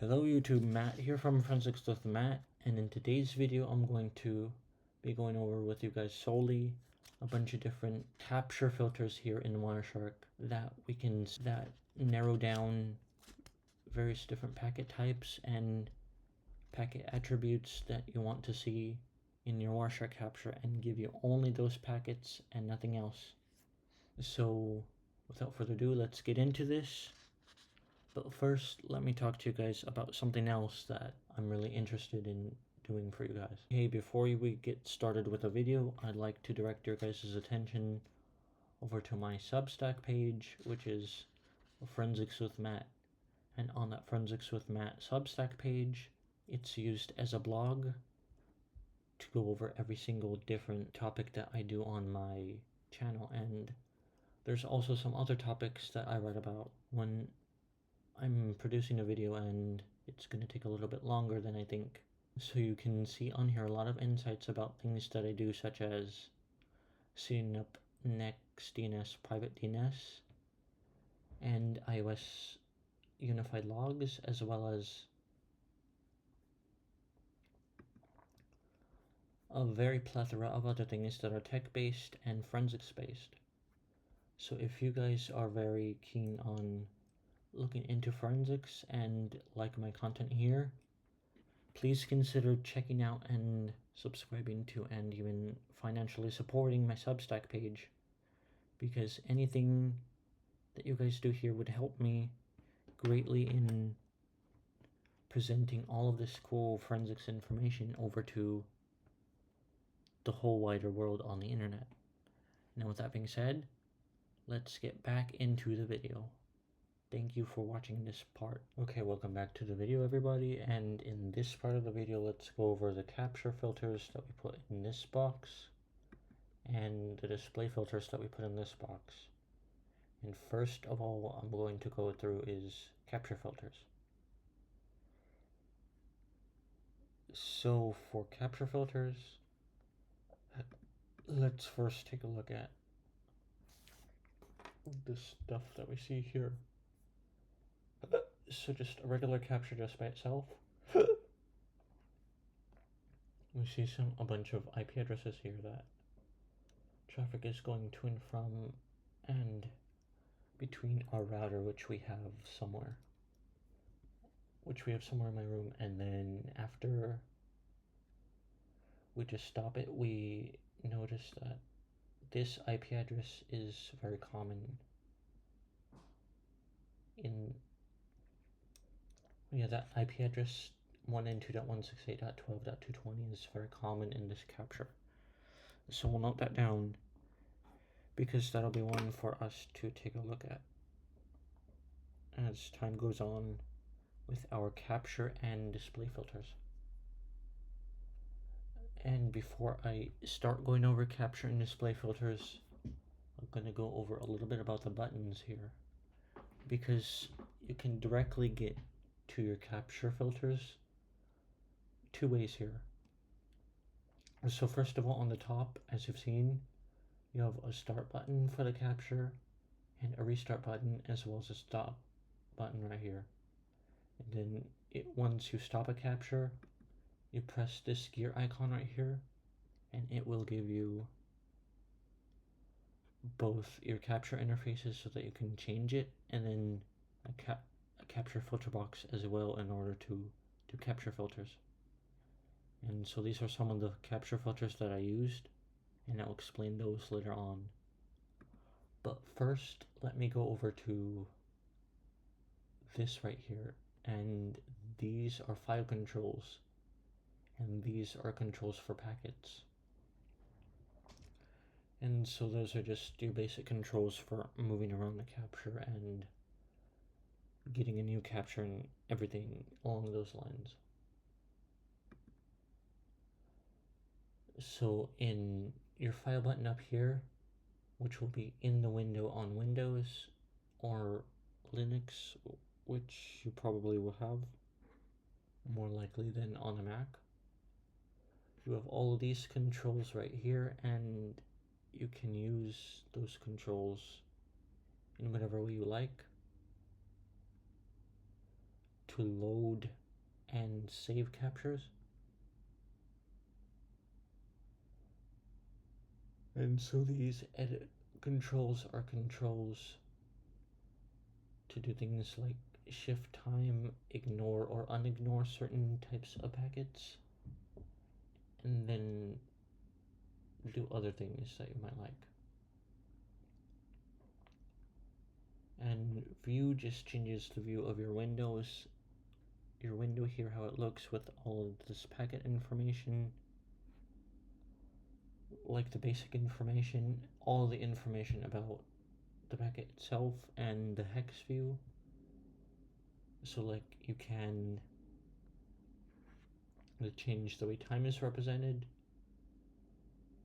Hello YouTube, Matt here from Forensics with Matt, and in today's video I'm going to be going over with you guys solely a bunch of different capture filters here in Wireshark that narrow down various different packet types and packet attributes that you want to see in your Wireshark capture and give you only those packets and nothing else. So without further ado, let's get into this. But first, let me talk to you guys about something else that I'm really interested in doing for you guys. Hey, before we get started with the video, I'd like to direct your guys' attention over to my Substack page, which is Forensics with Matt. And on that Forensics with Matt Substack page, it's used as a blog to go over every single different topic that I do on my channel. And there's also some other topics that I write about when I'm producing a video, and it's going to take a little bit longer than I think. So you can see on here a lot of insights about things that I do, such as setting up Next DNS private DNS and iOS unified logs, as well as a very plethora of other things that are tech-based and forensics-based. So if you guys are very keen on looking into forensics and like my content here, please consider checking out and subscribing to and even financially supporting my Substack page, because anything that you guys do here would help me greatly in presenting all of this cool forensics information over to the whole wider world on the internet. Now with that being said, let's get back into the video. Thank you for watching this part. Okay, welcome back to the video, everybody, and in this part of the video, let's go over the capture filters that we put in this box and the display filters that we put in this box. And first of all, I'm going to go through is capture filters. So for capture filters, let's first take a look at the stuff that we see here. So just a regular capture just by itself. We see a bunch of IP addresses here that traffic is going to and from and between our router, which we have somewhere in my room, and then after we just stop it, we notice that this IP address is very common in that IP address 192.168.12.220 is very common in this capture. So we'll note that down, because that'll be one for us to take a look at as time goes on with our capture and display filters. And before I start going over capture and display filters, I'm going to go over a little bit about the buttons here, because you can directly get to your capture filters two ways here. So first of all, on the top, as you've seen, you have a start button for the capture and a restart button, as well as a stop button right here. And then once you stop a capture, you press this gear icon right here, and it will give you both your capture interfaces so that you can change it, and then a capture filter box as well in order to do capture filters. And so these are some of the capture filters that I used, and I'll explain those later on. But first, let me go over to this right here, and these are file controls, and these are controls for packets. And so those are just your basic controls for moving around the capture and getting a new capture and everything along those lines. So in your file button up here, which will be in the window on Windows or Linux, which you probably will have more likely than on a Mac, you have all of these controls right here, and you can use those controls in whatever way you like to load and save captures. And so these edit controls are controls to do things like shift time, ignore or unignore certain types of packets, and then do other things that you might like. And view just changes the view of your windows. Your window here, how it looks with all of this packet information, like the basic information, all the information about the packet itself, and the hex view. So like you can change the way time is represented.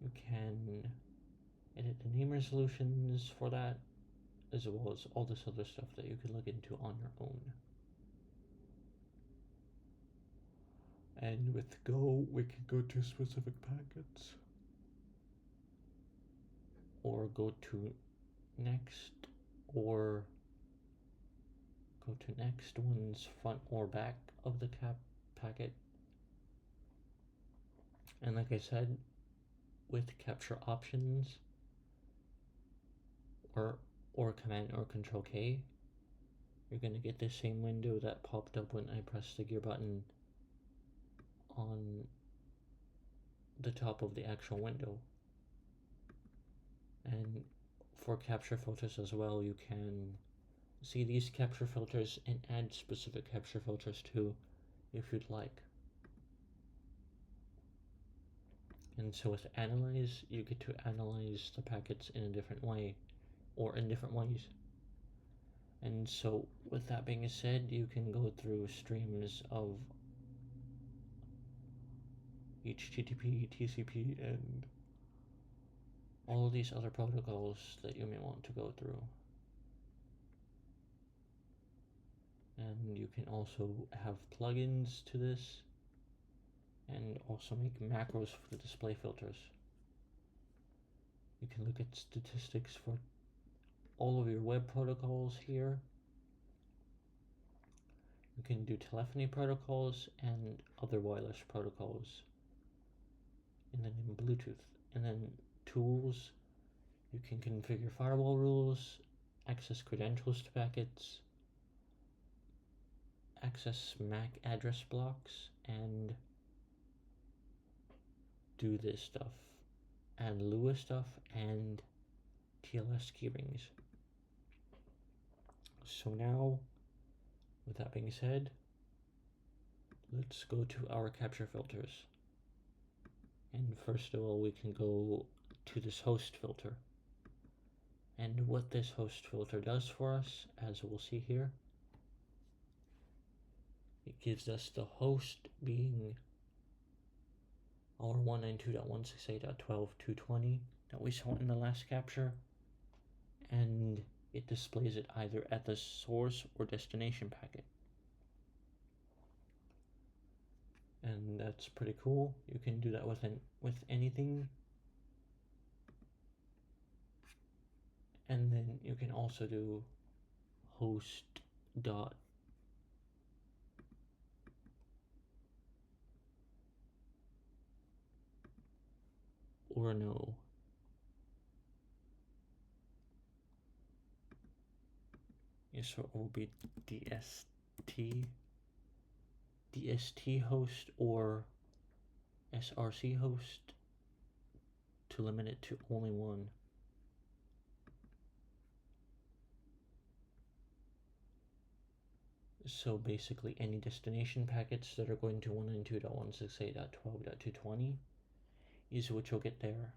You can edit the name resolutions for that, as well as all this other stuff that you can look into on your own. And with Go, we can go to specific packets, or go to next, or go to next one's front or back of the packet. And like I said, with capture options, or Command or Control K, you're going to get the same window that popped up when I pressed the gear button on the top of the actual window. And for capture filters as well, you can see these capture filters and add specific capture filters too, if you'd like. And so with analyze, you get to analyze the packets in a different way, or in different ways. And so with that being said, you can go through streams of HTTP, TCP, and all of these other protocols that you may want to go through. And you can also have plugins to this, and also make macros for the display filters. You can look at statistics for all of your web protocols here. You can do telephony protocols and other wireless protocols. And then in Bluetooth. And then tools, you can configure firewall rules, access credentials to packets, access MAC address blocks, and do this stuff, and Lua stuff, and TLS keyrings. So now, with that being said, let's go to our capture filters. And first of all, we can go to this host filter. And what this host filter does for us, as we'll see here, it gives us the host being our 192.168.12.220 that we saw in the last capture, and it displays it either at the source or destination packet. And that's pretty cool. You can do that with anything. And then you can also do host dot or no. Yes, so it will be DST host or SRC host to limit it to only one. So basically any destination packets that are going to 192.168.12.220 is what you'll get there.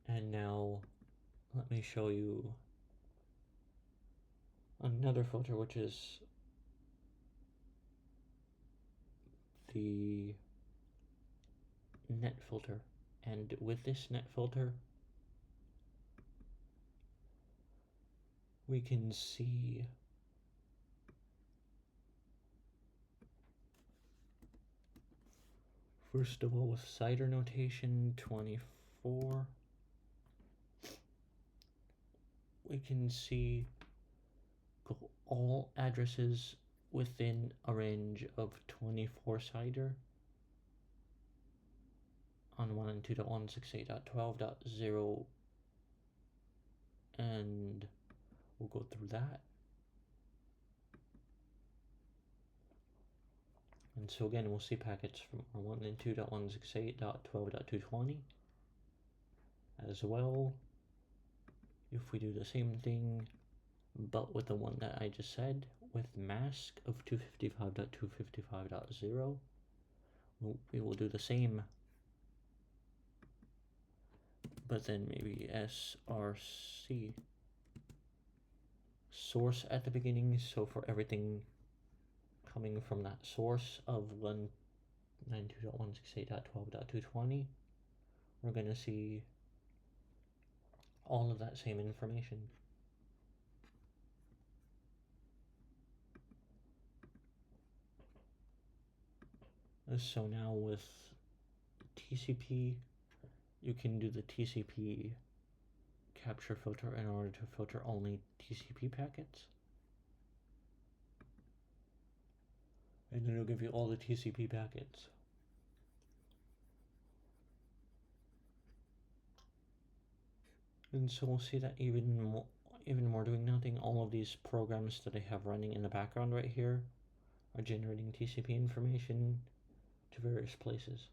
And now let me show you another filter, which is the net filter. And with this net filter, we can see first of all with CIDR notation 24, we can see all addresses within a range of 24-CIDR on 1 and 2.168.12.0, and we'll go through that. And so again, we'll see packets from 1 and 2.168.12.220 as well. If we do the same thing, but with the one that I just said, with mask of 255.255.0, we will do the same, but then maybe src source at the beginning. So for everything coming from that source of 192.168.12.220, we're going to see all of that same information. So now with TCP, you can do the TCP capture filter in order to filter only TCP packets. And then it'll give you all the TCP packets. And so we'll see that even more doing nothing, all of these programs that I have running in the background right here are generating TCP information to various places.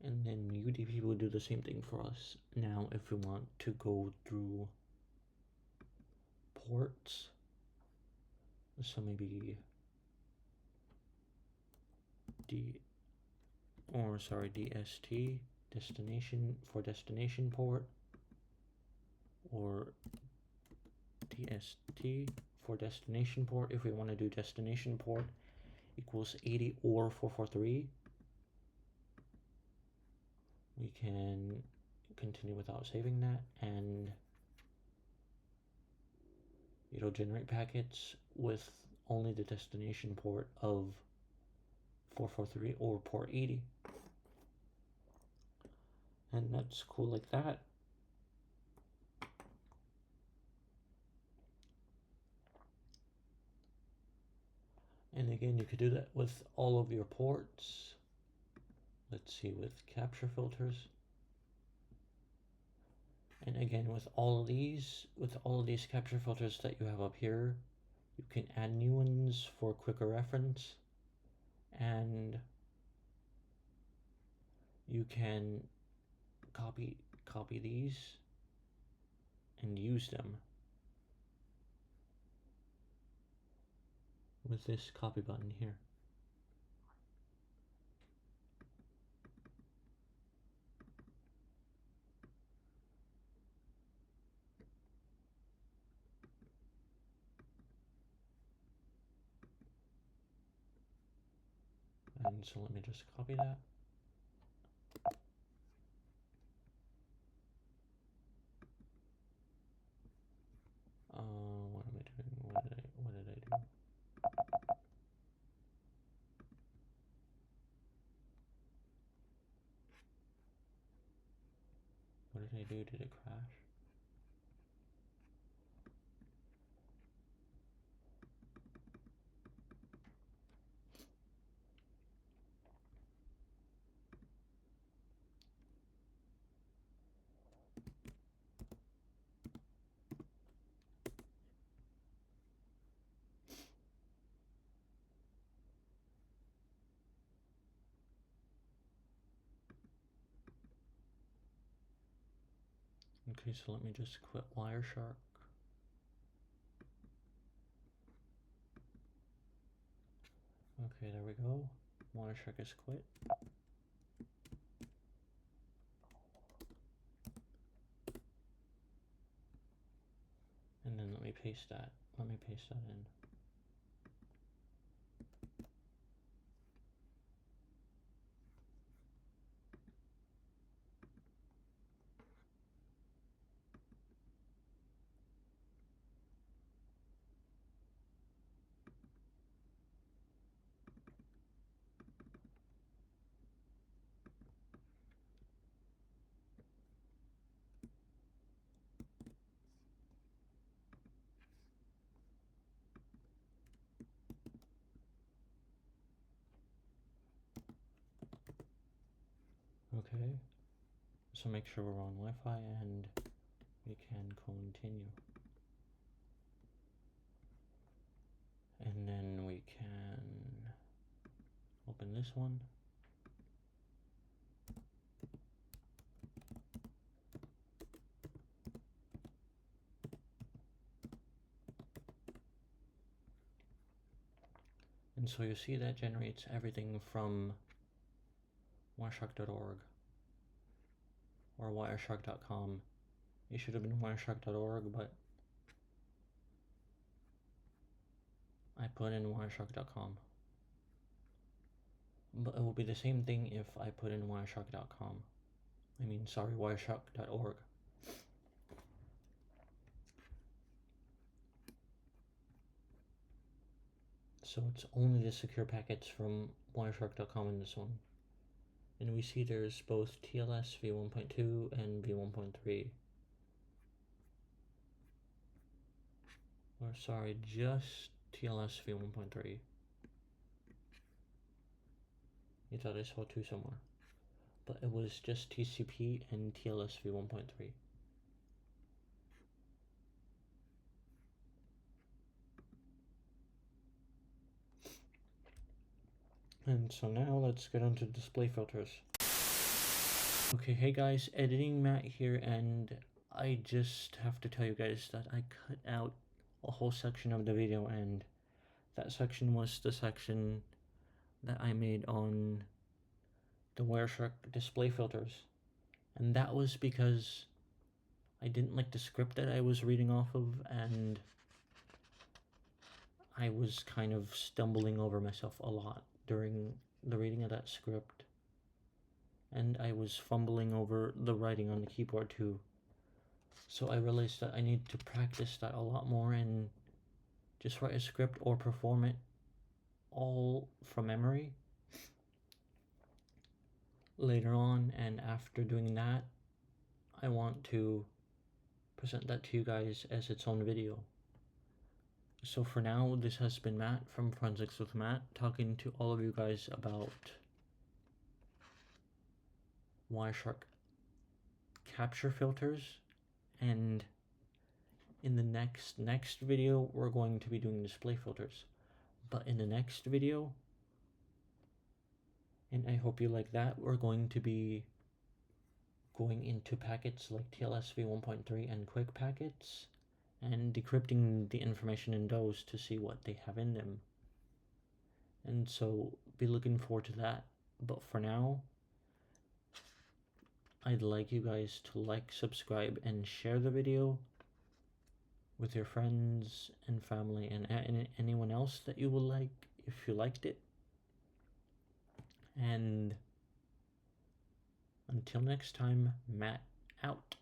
And then UDP will do the same thing for us. Now if we want to go through ports, so maybe DST, destination for destination port, or DST for destination port. If we want to do destination port equals 80 or 443, we can continue without saving that, and it'll generate packets with only the destination port of 443 or port 80. And that's cool like that. And again, you could do that with all of your ports. Let's see, with capture filters. And again, with all of these capture filters that you have up here, you can add new ones for quicker reference, and you can copy these and use them with this copy button here. And so let me just copy that. What am I doing? What did I do? What did I do? Did it crash? Okay, so let me just quit Wireshark. Okay, there we go. Wireshark is quit. And then let me paste that. Let me paste that in. Okay, so make sure we're on Wi-Fi and we can continue. And then we can open this one. And so you see that generates everything from wireshark.org or wireshark.com. It should have been wireshark.org, but I put in wireshark.com. But it will be the same thing if I put in wireshark.com. I mean, sorry, wireshark.org. So it's only the secure packets from wireshark.com in this one. And we see there's both TLS v1.2 and v1.3. Or sorry, just TLS v1.3. You thought I saw two somewhere. But it was just TCP and TLS v1.3. And so now let's get on to display filters. Okay, hey guys, editing Matt here, and I just have to tell you guys that I cut out a whole section of the video, and that section was the section that I made on the Wireshark display filters. And that was because I didn't like the script that I was reading off of, and I was kind of stumbling over myself a lot during the reading of that script. And I was fumbling over the writing on the keyboard too. So I realized that I need to practice that a lot more and just write a script or perform it all from memory later on. And after doing that, I want to present that to you guys as its own video. So for now, this has been Matt from Forensics with Matt, talking to all of you guys about Wireshark Capture Filters. And in the next video, we're going to be doing display filters. But in the next video, and I hope you like that, we're going to be going into packets like TLS v1.3 and quick packets, and decrypting the information in those to see what they have in them. And so be looking forward to that. But for now, I'd like you guys to like, subscribe, and share the video with your friends and family and anyone else that you would like if you liked it. And until next time, Matt out.